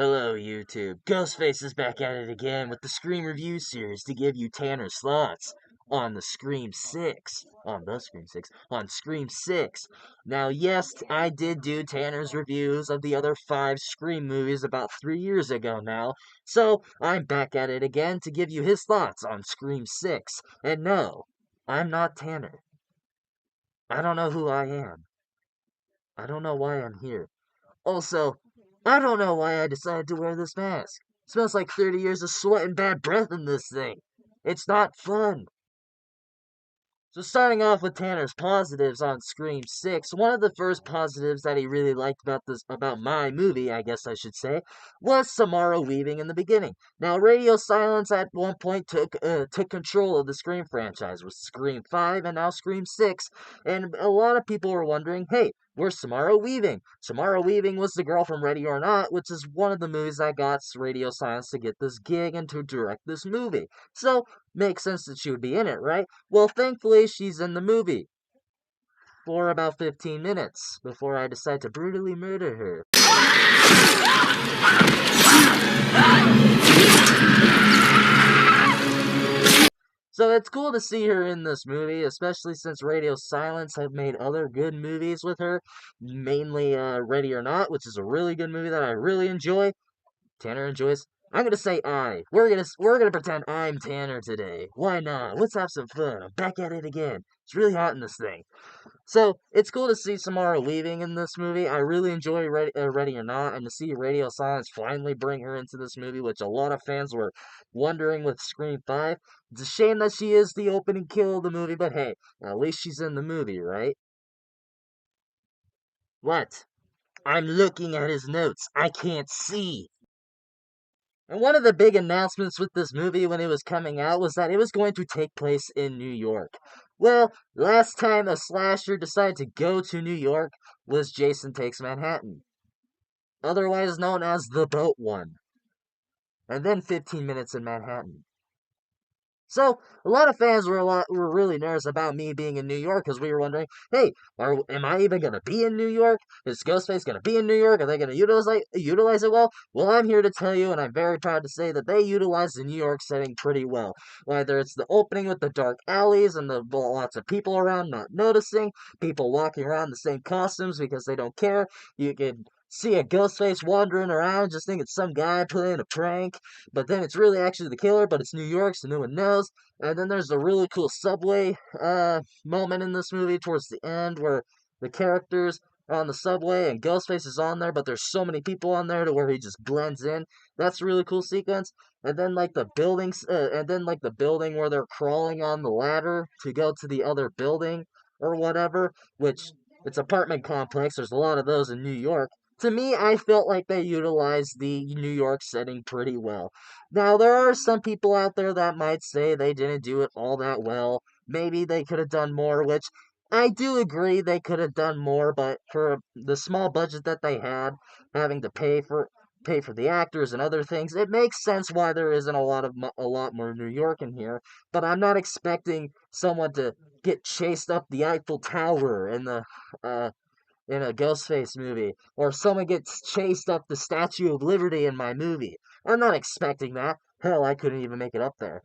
Hello, YouTube. Ghostface is back at it again with the Scream Review series to give you Tanner's thoughts on the Scream 6. On Scream 6. Now, yes, I did do Tanner's reviews of the other 5 Scream movies about 3 years ago now, so I'm back at it again to give you his thoughts on Scream 6. And no, I'm not Tanner. I don't know who I am. I don't know why I'm here. Also, I don't know why I decided to wear this mask. It smells like 30 years of sweat and bad breath in this thing. It's not fun. So starting off with Tanner's positives on Scream 6, one of the first positives that he really liked about my movie, I guess I should say, was Samara Weaving in the beginning. Now, Radio Silence at one point took control of the Scream franchise with Scream 5 and now Scream 6, and a lot of people were wondering, hey, where's Samara Weaving? Samara Weaving was the girl from Ready or Not, which is one of the movies that got Radio Silence to get this gig and to direct this movie. So, makes sense that she would be in it, right? Well, thankfully, she's in the movie for about 15 minutes before I decide to brutally murder her. So it's cool to see her in this movie, especially since Radio Silence have made other good movies with her, mainly Ready or Not, which is a really good movie that I really enjoy. Tanner enjoys. I'm gonna say I. We're gonna pretend I'm Tanner today. Why not? Let's have some fun. I'm back at it again. It's really hot in this thing. So it's cool to see Samara Weaving in this movie. I really enjoy Ready or Not, and to see Radio Silence finally bring her into this movie, which a lot of fans were wondering with Scream 5. It's a shame that she is the opening kill of the movie, but hey, at least she's in the movie, right? What? I'm looking at his notes. I can't see. And one of the big announcements with this movie when it was coming out was that it was going to take place in New York. Well, last time a slasher decided to go to New York was Jason Takes Manhattan, otherwise known as The Boat One, and then 15 Minutes in Manhattan. So a lot of fans were really nervous about me being in New York because we were wondering, hey, am I even gonna be in New York? Is Ghostface gonna be in New York? Are they gonna utilize it well? Well, I'm here to tell you, and I'm very proud to say that they utilize the New York setting pretty well. Whether it's the opening with the dark alleys and the lots of people around not noticing, people walking around the same costumes because they don't care. You can see a ghost face wandering around, just think it's some guy playing a prank, but then it's really actually the killer, but it's New York, so no one knows. And then there's a really cool subway moment in this movie towards the end where the characters are on the subway and Ghostface is on there, but there's so many people on there to where he just blends in. That's a really cool sequence. And then the building where they're crawling on the ladder to go to the other building or whatever, which it's apartment complex. There's a lot of those in New York. To me, I felt like they utilized the New York setting pretty well. Now, there are some people out there that might say they didn't do it all that well. Maybe they could have done more, which I do agree they could have done more, but for the small budget that they had, having to pay for the actors and other things, it makes sense why there isn't a lot more New York in here. But I'm not expecting someone to get chased up the Eiffel Tower uh in a Ghostface movie, or someone gets chased up the Statue of Liberty in my movie. I'm not expecting that. Hell, I couldn't even make it up there.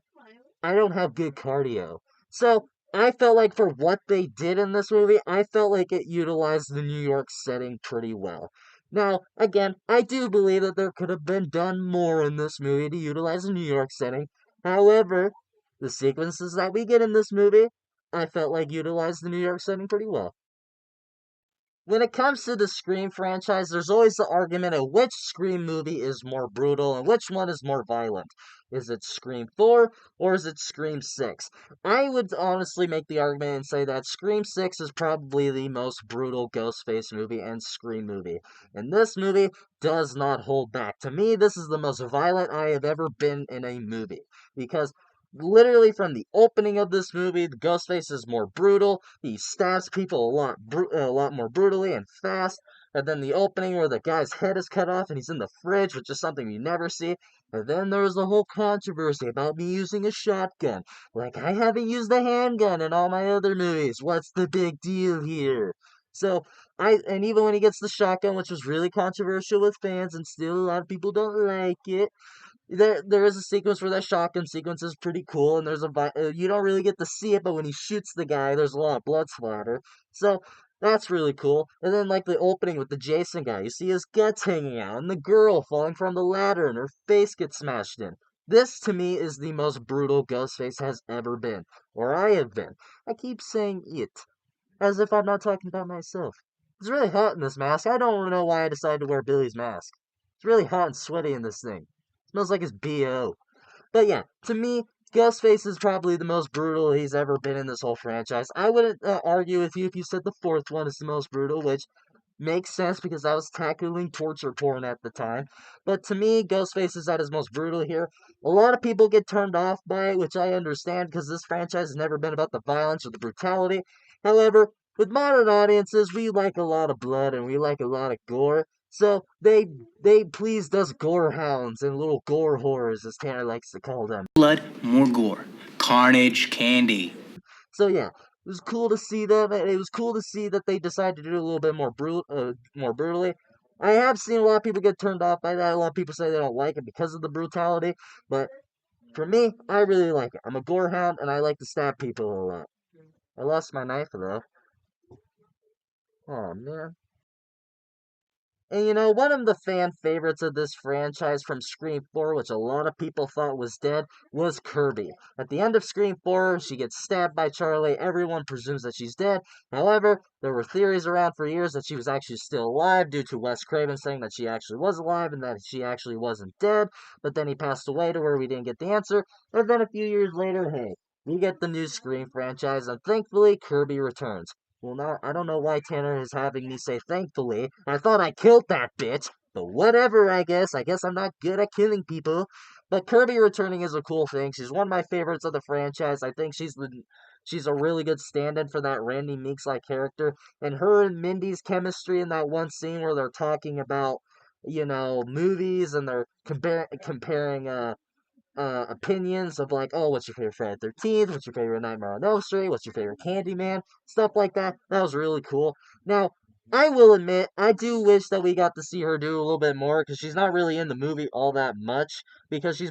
I don't have good cardio. So, I felt like for what they did in this movie, I felt like it utilized the New York setting pretty well. Now, again, I do believe that there could have been done more in this movie to utilize the New York setting. However, the sequences that we get in this movie, I felt like utilized the New York setting pretty well. When it comes to the Scream franchise, there's always the argument of which Scream movie is more brutal and which one is more violent. Is it Scream 4 or is it Scream 6? I would honestly make the argument and say that Scream 6 is probably the most brutal Ghostface movie and Scream movie. And this movie does not hold back. To me, this is the most violent I have ever been in a movie. Because literally from the opening of this movie, the Ghostface is more brutal. He stabs people a lot more brutally and fast. And then the opening where the guy's head is cut off and he's in the fridge, which is something you never see. And then there's the whole controversy about me using a shotgun. Like, I haven't used a handgun in all my other movies. What's the big deal here? So, And even when he gets the shotgun, which was really controversial with fans, and still a lot of people don't like it. There is a sequence where that shotgun sequence is pretty cool, and you don't really get to see it, but when he shoots the guy, there's a lot of blood splatter. So that's really cool. And then like the opening with the Jason guy, you see his guts hanging out, and the girl falling from the ladder, and her face gets smashed in. This to me is the most brutal Ghostface has ever been, or I have been. I keep saying it as if I'm not talking about myself. It's really hot in this mask. I don't know why I decided to wear Billy's mask. It's really hot and sweaty in this thing. It smells like his BO. But yeah, to me, Ghostface is probably the most brutal he's ever been in this whole franchise. I wouldn't argue with you if you said the fourth one is the most brutal, which makes sense because I was tackling torture porn at the time. But to me, Ghostface is at his most brutal here. A lot of people get turned off by it, which I understand because this franchise has never been about the violence or the brutality. However, with modern audiences, we like a lot of blood and we like a lot of gore. So they pleased us gore hounds and little gore whores, as Tanner likes to call them. Blood, more gore. Carnage, candy. So yeah, it was cool to see them. It was cool to see that they decided to do it a little bit more brutally. I have seen a lot of people get turned off by that. A lot of people say they don't like it because of the brutality, but for me, I really like it. I'm a gorehound, and I like to stab people a lot. I lost my knife though. Oh man. And one of the fan favorites of this franchise from Scream 4, which a lot of people thought was dead, was Kirby. At the end of Scream 4, she gets stabbed by Charlie. Everyone presumes that she's dead. However, there were theories around for years that she was actually still alive due to Wes Craven saying that she actually was alive and that she actually wasn't dead. But then he passed away to where we didn't get the answer. And then a few years later, hey, we get the new Scream franchise, and thankfully, Kirby returns. Well, now, I don't know why Tanner is having me say thankfully. I thought I killed that bitch. But whatever, I guess. I guess I'm not good at killing people. But Kirby returning is a cool thing. She's one of my favorites of the franchise. I think she's a really good stand-in for that Randy Meeks-like character. And her and Mindy's chemistry in that one scene where they're talking about, movies and they're comparing opinions of like, oh, what's your favorite Friday the 13th? What's your favorite Nightmare on Elm Street? What's your favorite Candyman? Stuff like that. That was really cool. Now, I will admit, I do wish that we got to see her do a little bit more because she's not really in the movie all that much because she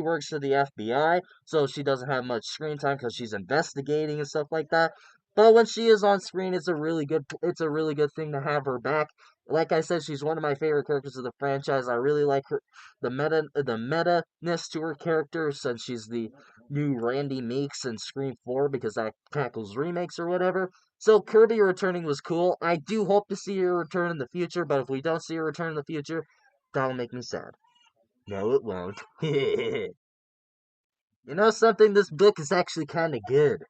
works for the FBI, so she doesn't have much screen time because she's investigating and stuff like that. But when she is on screen, it's a really good thing to have her back. Like I said, she's one of my favorite characters of the franchise. I really like the meta-ness to her character since she's the new Randy Meeks in Scream 4 because that tackles remakes or whatever. So Kirby returning was cool. I do hope to see her return in the future, but if we don't see her return in the future, that'll make me sad. No, it won't. Something? This book is actually kind of good.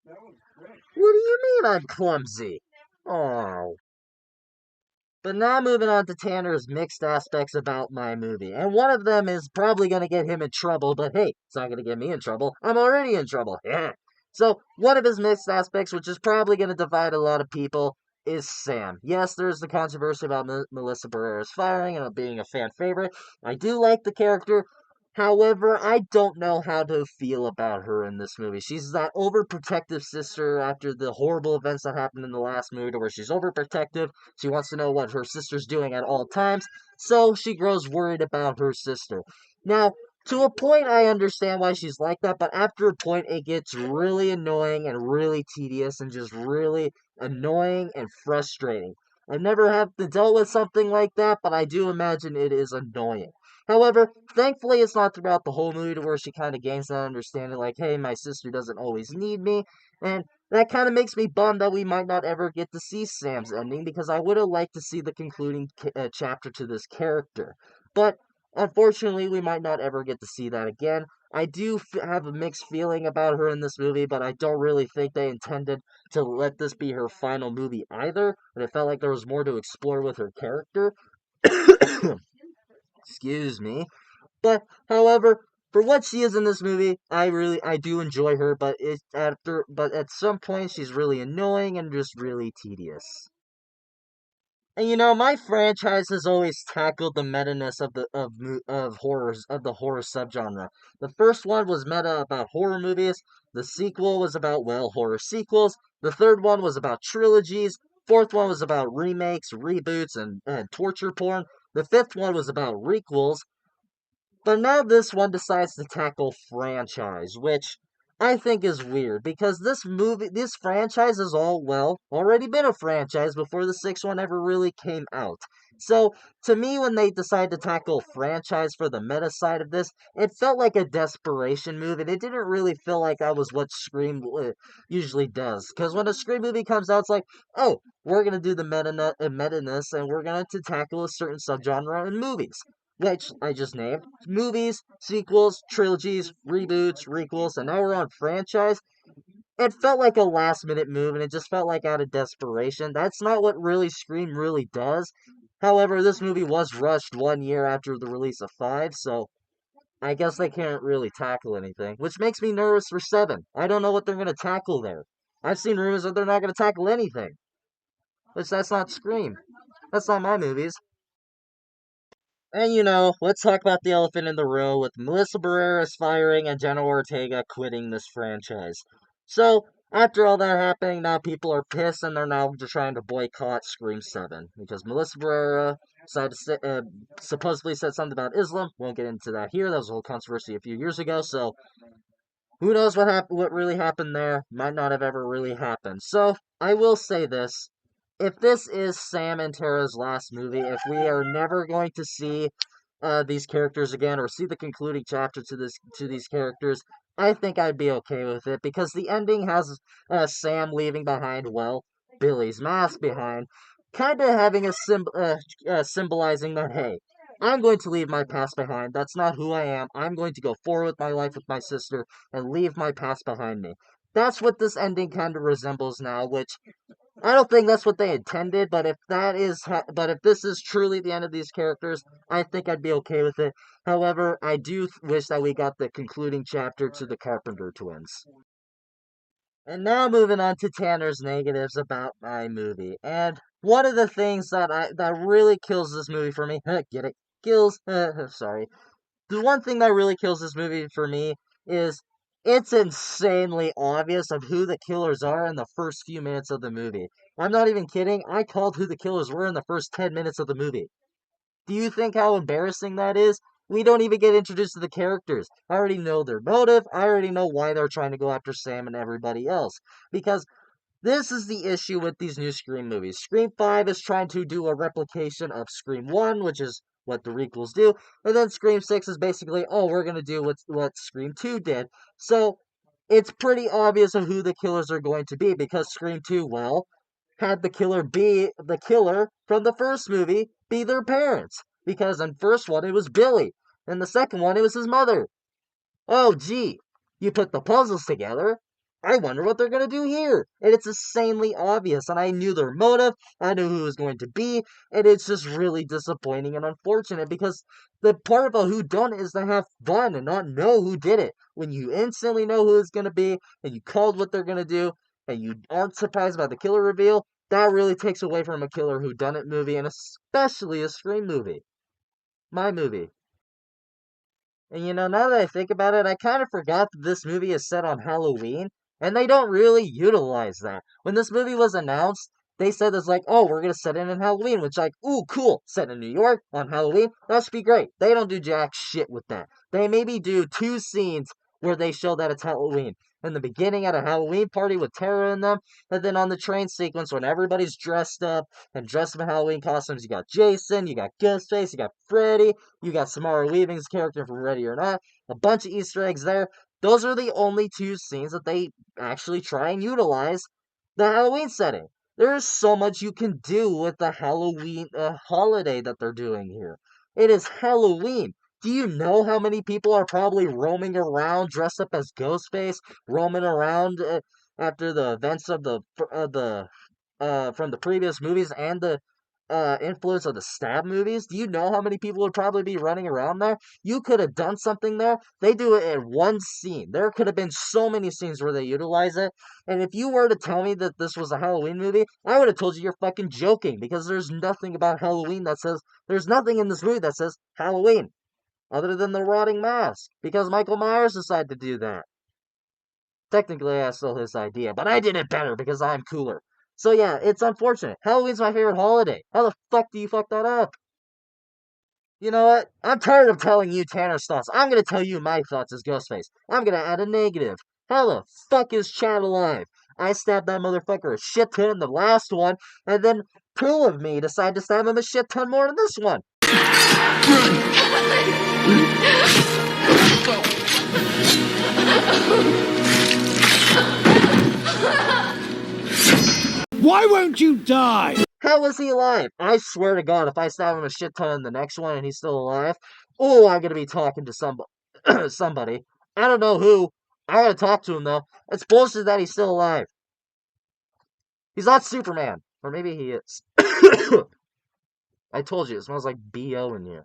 What do you mean I'm clumsy? Oh. But now moving on to Tanner's mixed aspects about my movie. And one of them is probably going to get him in trouble, but hey, it's not going to get me in trouble. I'm already in trouble. Yeah. So, one of his mixed aspects, which is probably going to divide a lot of people, is Sam. Yes, there's the controversy about Melissa Barrera's firing and it being a fan favorite. I do like the character. However, I don't know how to feel about her in this movie. She's that overprotective sister after the horrible events that happened in the last movie, where she's overprotective. She wants to know what her sister's doing at all times, so she grows worried about her sister. Now, to a point, I understand why she's like that, but after a point, it gets really annoying and really tedious and just really annoying and frustrating. I've never had to deal with something like that, but I do imagine it is annoying. However, thankfully, it's not throughout the whole movie to where she kind of gains that understanding, like, hey, my sister doesn't always need me, and that kind of makes me bummed that we might not ever get to see Sam's ending, because I would have liked to see the concluding chapter to this character. But, unfortunately, we might not ever get to see that again. I do have a mixed feeling about her in this movie, but I don't really think they intended to let this be her final movie either, and it felt like there was more to explore with her character. Excuse me. But however, for what she is in this movie, I do enjoy her, but at some point she's really annoying and just really tedious. And my franchise has always tackled the meta-ness of horrors of the horror subgenre. The first one was meta about horror movies. The sequel was about horror sequels. The third one was about trilogies. Fourth one was about remakes, reboots, and torture porn. The fifth one was about requels. But now this one decides to tackle franchise, which I think is weird because this franchise has already been a franchise before the sixth one ever really came out. So to me, when they decide to tackle franchise for the meta side of this, it felt like a desperation move, and it didn't really feel like that was what Scream usually does. Because when a Scream movie comes out, it's like, oh, we're gonna do the meta-ness, and we're gonna to tackle a certain subgenre in movies which I just named, movies, sequels, trilogies, reboots, requels, and now we're on franchise. It felt like a last minute move and it just felt like out of desperation. That's not what really Scream really does. However, this movie was rushed 1 year after the release of 5, so I guess they can't really tackle anything, which makes me nervous for 7. I don't know what they're going to tackle there. I've seen rumors that they're not going to tackle anything, which that's not Scream. That's not my movies. And let's talk about the elephant in the room with Melissa Barrera's firing and Jenna Ortega quitting this franchise. So, after all that happening, now people are pissed and they're now just trying to boycott Scream 7 because Melissa Barrera supposedly said something about Islam. Won't get into that here. That was a whole controversy a few years ago. So, who knows what really happened there? Might not have ever really happened. So, I will say this. If this is Sam and Tara's last movie, if we are never going to see these characters again or see the concluding chapter to these characters, I think I'd be okay with it because the ending has Sam leaving behind Billy's mask behind, kind of having symbolizing that hey, I'm going to leave my past behind. That's not who I am. I'm going to go forward with my life with my sister and leave my past behind me. That's what this ending kind of resembles now, which I don't think that's what they intended, but if this is truly the end of these characters, I think I'd be okay with it. However, I do wish that we got the concluding chapter to the Carpenter twins. And now moving on to Tanner's negatives about my movie. And one of the things that really kills this movie for me, get it? Kills, sorry. The one thing that really kills this movie for me is it's insanely obvious of who the killers are in the first few minutes of the movie. I'm not even kidding. I called who the killers were in the first 10 minutes of the movie. Do you think how embarrassing that is? We don't even get introduced to the characters. I already know their motive. I already know why they're trying to go after Sam and everybody else. Because this is the issue with these new Scream movies. Scream 5 is trying to do a replication of Scream 1, which is what the requels do, and then Scream 6 is basically, oh, we're going to do what Scream 2 did. So, it's pretty obvious of who the killers are going to be, because Scream 2, well, had the killer from the first movie be their parents. Because in first one, it was Billy. In the second one, it was his mother. Oh, gee, you put the puzzles together. I wonder what they're going to do here. And it's insanely obvious. And I knew their motive. I knew who it was going to be. And it's just really disappointing and unfortunate because the part about who done it is to have fun and not know who did it. When you instantly know who it's going to be and you called what they're going to do and you aren't surprised by the killer reveal, that really takes away from a killer who done it movie and especially a Scream movie. My movie. And now that I think about it, I kind of forgot that this movie is set on Halloween, and they don't really utilize that. When this movie was announced, they said it's like, oh, we're gonna set it in Halloween, which like, ooh, cool, set in New York on Halloween, that should be great. They don't do jack shit with that. They maybe do 2 scenes where they show that it's Halloween. In the beginning at a Halloween party with Tara and them, and then on the train sequence when everybody's dressed up and dressed in Halloween costumes, you got Jason, you got Ghostface, you got Freddy, you got Samara Weaving's character from Ready or Not, a bunch of Easter eggs there. Those are the only 2 scenes that they actually try and utilize the Halloween setting. There is so much you can do with the Halloween holiday that they're doing here. It is Halloween. Do you know how many people are probably roaming around dressed up as Ghostface, roaming around after the events of the from the previous movies and the influence of the stab movies? Do you know how many people would probably be running around there? You could have done something there. They do it in one scene. There could have been so many scenes where they utilize it. And if you were to tell me that this was a Halloween movie, I would have told you you're fucking joking because there's nothing about Halloween there's nothing in this movie that says Halloween other than the rotting mask because Michael Myers decided to do that. Technically, I stole his idea, but I did it better because I'm cooler. So yeah, it's unfortunate. Halloween's my favorite holiday. How the fuck do you fuck that up? You know what? I'm tired of telling you Tanner's thoughts. I'm gonna tell you my thoughts as Ghostface. I'm gonna add a negative. How the fuck is Chad alive? I stabbed that motherfucker a shit ton in the last one, and then two of me decide to stab him a shit ton more in this one. Why won't you die? How was he alive? I swear to God, if I stab him a shit ton in the next one and he's still alive, oh, I'm gonna be talking to somebody. I don't know who. I gotta talk to him though. It's bullshit that he's still alive. He's not Superman. Or maybe he is. I told you, it smells like BO in here.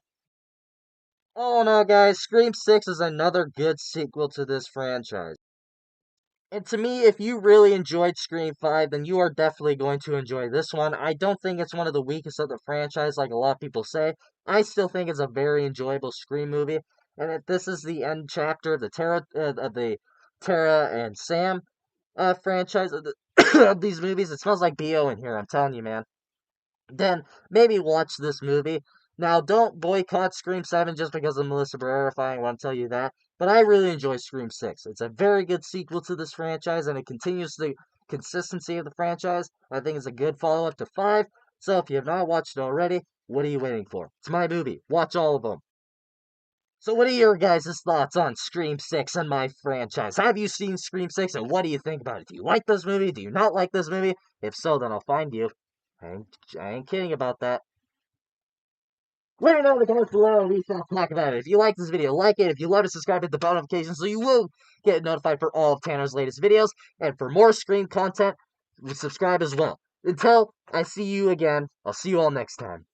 Oh no, guys, Scream 6 is another good sequel to this franchise. And to me, if you really enjoyed Scream 5, then you are definitely going to enjoy this one. I don't think it's one of the weakest of the franchise, like a lot of people say. I still think it's a very enjoyable Scream movie. And if this is the end chapter of the Tara and Sam franchise of, of these movies, it smells like BO in here, I'm telling you, man. Then maybe watch this movie. Now, don't boycott Scream 7 just because of Melissa Barrera. I want to tell you that. But I really enjoy Scream 6. It's a very good sequel to this franchise, and it continues the consistency of the franchise. I think it's a good follow up to 5. So if you have not watched it already, what are you waiting for? It's my movie. Watch all of them. So what are your guys' thoughts on Scream 6 and my franchise? Have you seen Scream 6, and what do you think about it? Do you like this movie? Do you not like this movie? If so, then I'll find you. I ain't kidding about that. Let me know in the comments below and we shall talk about it. If you like this video, like it. If you love it, subscribe, hit the bell notification so you will get notified for all of Tanner's latest videos. And for more Scream content, subscribe as well. Until I see you again, I'll see you all next time.